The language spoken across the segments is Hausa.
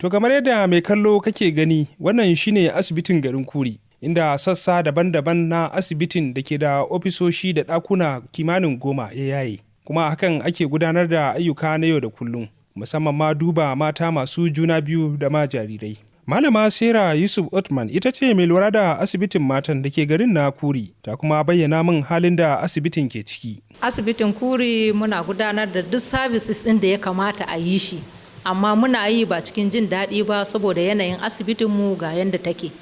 To kamar yadda mai kallo kake gani, wannan shine asibitin garin Kuri, inda sassa daban-daban na asibitin da ke da ofisoshi da ɗakuna kimanin 10 ya yaye. Kuma hakan ake gudanar da ayyuka na yau da kullum, musamman ma duba mata masu juna biyu da ma jarirai. Malama Sera Yusuf Othman ita ce mai lura da asibitin matan da ke garin na Kuri, ta kuma bayyana min halin da asibitin ke ciki. Asibitin Kuri muna gudanar da duk services ɗin da ya kamata a yi shi, amma muna yi ba cikin jin daɗi ba saboda yanayin asibitinmu ga yadda take.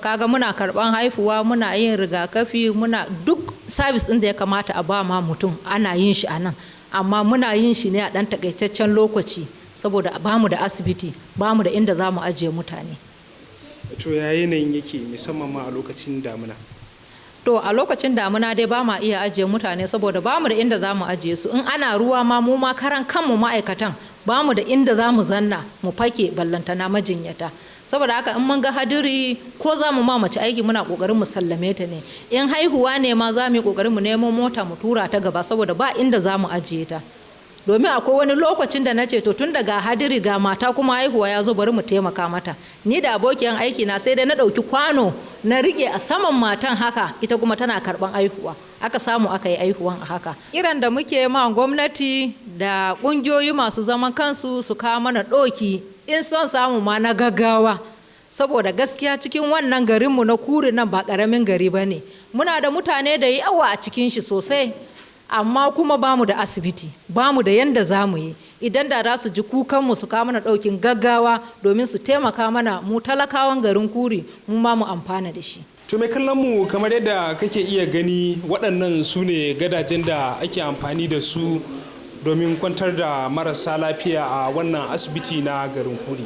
Kaga muna karɓan haihuwa, muna yin rigakafi, muna duk service ɗin da ya kamata a ba ma mutum ana yin shi a nan, amma muna yin shi ne a ɗan takaitaccen lokaci saboda bamu da asibiti, bamu da inda za mu ajiye mutane. To ya yanayin yake musamman ma a lokacin damuna? To a lokacin damuna dai ba ma iya ajiye mutane saboda bamu da inda za mu ajiye su. In ana ruwa ma mu ma karan kanmu ma'aikatan bamu da inda za mu zanna mu fake ballantana majinyata. Saboda haka in mun ga hadiri ko za mu ma mace aiki muna kokarin mu sallame ta ne. In haihuwa ne ma za mu yi kokarin mu nemo mota mu tura ta gaba saboda ba inda za mu ajiye ta. Domin akwai wani lokacin da na ce to tun daga hadiri ga mata kuma haihuwa ya zo bari mu taimaka mata. Ni da abokiyan aiki na sai dai na ɗauki kwano na rike a saman matan haka, ita kuma tana karɓan haihuwa. Aka samu aka yi haihuwan a haka. Kiran da muke ma gwamnati da ƙungiyoyi masu zaman kansu su kawo mana ɗoki in son samu ma na gaggawa. Saboda gaskiya cikin wannan garinmu na Kuri nan ba ƙaramin gari ba ne. Muna da mutane da yawa a cikin shi sosai. Amma kuma bamu da asibiti, bamu da yanda za mu yi. Idan da za su ji kukanmu su kawo mana ɗaukin gaggawa domin su taimaka mana mu talakawan garin Kuri mu ma mu amfana da shi. To mai kallon mu kamar yadda kake iya gani, waɗannan su ne gadajen da ake amfani da su domin kwantar da marasa lafiya a wannan asibiti na garin Kuri.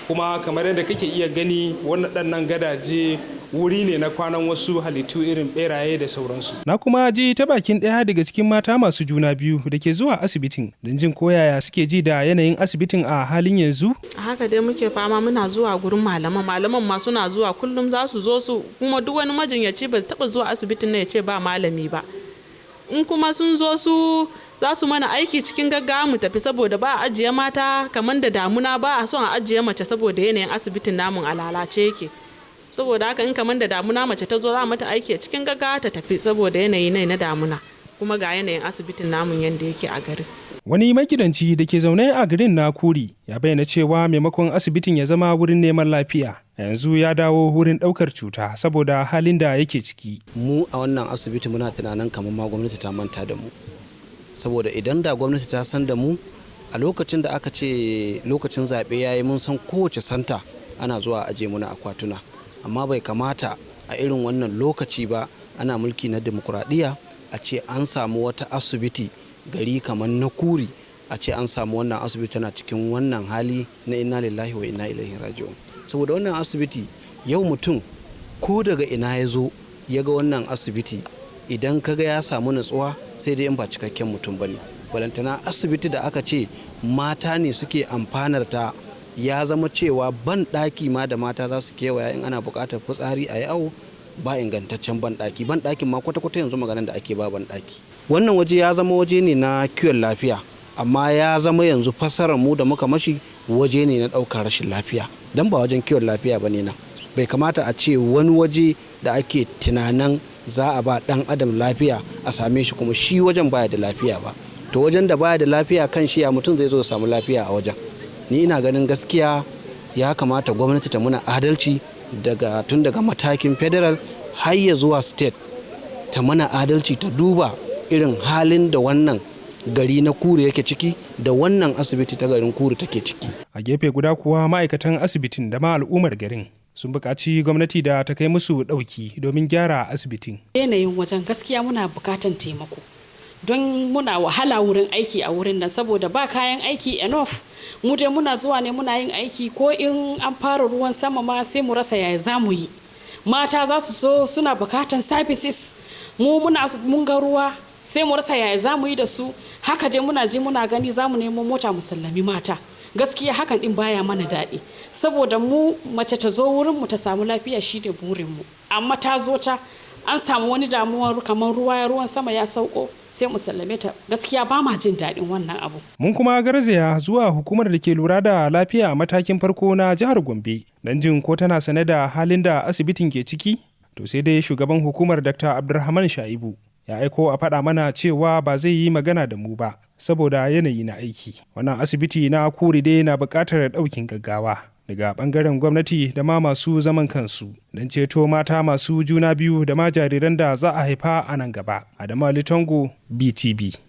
Kuma kamar yadda kake iya gani, waɗannan gadaje wuri ne na kwanan wasu halittu irin beraye da sauransu. Na kuma ji ta bakin ɗaya daga cikin mata masu juna biyu da ke zuwa asibitin don jin koyaya suke ji da yanayin asibitin a halin yanzu. Haka dai muke fama, muna zuwa gurin malaman ma suna zuwa kullum, za su zo su kuma duk wani majinyaci ba taɓa zuwa asibitin na ya ce ba malami ba. In kuma sun zo su za su mana aiki cikin gaggawa mu tafi saboda ba a ajiye mata kamar da damuna, ba a son a ajiye mace saboda yanayin asibitin namun a lalace yake. Saboda haka in kamar da damuna mace ta zo za mata aiki a cikin gaggawa ta tafi saboda yanayi ne na damuna, kuma ga yanayin asibitin namun yadda yake a garin. Wani magidanci da ke zaune a garin na Kuri ya bayyana cewa maimakon asibitin ya zama wurin neman lafiya, a yanzu ya dawo wurin ɗaukar cuta saboda halin da yake ciki. Mu a wannan asibiti muna tunanin kamar ma gwamnati ta manta da mu, saboda idan da gwamnati ta san da mu a lokacin da aka ce lokacin zaɓe ya yi, mun san kowace santa ana zuwa aje muna akwatuna. Amma bai kamata a irin wannan lokaci ba, ana mulki na demokuraɗiyya, a ce an samu wata asibiti gari kamar na Kuri, a ce an samu wannan asibiti tana cikin wannan hali na inna lillahi wa inna ilaihi raji'un. Saboda wannan asibiti yau mutum ko daga ina ya zo ya ga wannan asibiti, idan kaga ya samu natsuwa sai dai in ba cikakken mutum bane. Balantana asibiti da aka ce mata ne suke amfanar ta, ya zama cewa ban ɗaki ma da mata za su kewaya in ana buƙatar fitsari a yawo, ba ingantaccen ban ɗaki. Ban ɗakin ma kwata-kwata yanzu maganar da ake ba ban ɗaki. Wannan waje ya zama waje ne na kiwon lafiya, amma ya zama yanzu fassarar mu da muka mashi waje ne na ɗaukar rashin lafiya, don ba wajen kiwon lafiya ba ne nan. Bai kamata a ce wani waje da ake tunanin za a ba ɗan adam lafiya a same shi kuma shi wajen baya da lafiya ba. To wajen da baya da lafiya kan shi ya mutum zai zo ya samu lafiya a wajen. Ni ina ganin gaskiya ya kamata gwamnati ta muna adalci tun daga matakin federal har ya zuwa state, ta mana adalci, ta duba irin halin da wannan gari na Kuri yake ciki da wannan asibiti ta garin Kuri take ciki. A gefe guda kuwa ma'aikatan asibitin da ma al'ummar garin sun buƙaci gwamnati da ta kai musu ɗauki domin gyara asibitin. Yanayin wajen gaskiya muna buƙatan taimako, don muna wahala wurin aiki a wurin nan saboda ba kayan aiki enough. Mu dai muna zuwa ne muna yin aiki, ko in an fara ruwan sama ma sai mu rasa yaya za mu yi. Mata za su so suna buƙatan services, mun ga ruwa sai mu rasa yaya za mu yi da su. Haka dai muna ji muna gani za mu nemo mota mu sallami mata. Gaskiya hakan din baya mana daɗi, saboda mu mace ta zo wurin mu ta samu lafiya shi ne burin mu, amma ta zo ta an samu wani damuwa kamar ruwan sama ya sauko sai mu sallame ta. Gaskiya ba ma jin daɗin wannan abu. Mun kuma garzaya zuwa hukumar da ke lura da lafiya a matakin farko na jihar Gombe don jin ko tana sane da halin da asibitin ke ciki. To sai dai shugaban hukumar Dr. Abdulrahman Shaibu ya aiko a faɗa mana cewa ba zai yi magana da mu ba saboda yanayi na aiki. Wannan asibiti na Kuri dai na buƙatar ɗaukin gaggawa daga ɓangaren gwamnati da ma masu zaman kansu don ceto mata masu juna biyu da ma jariran da za a haifa a nan gaba. Adama Litongo, BTB.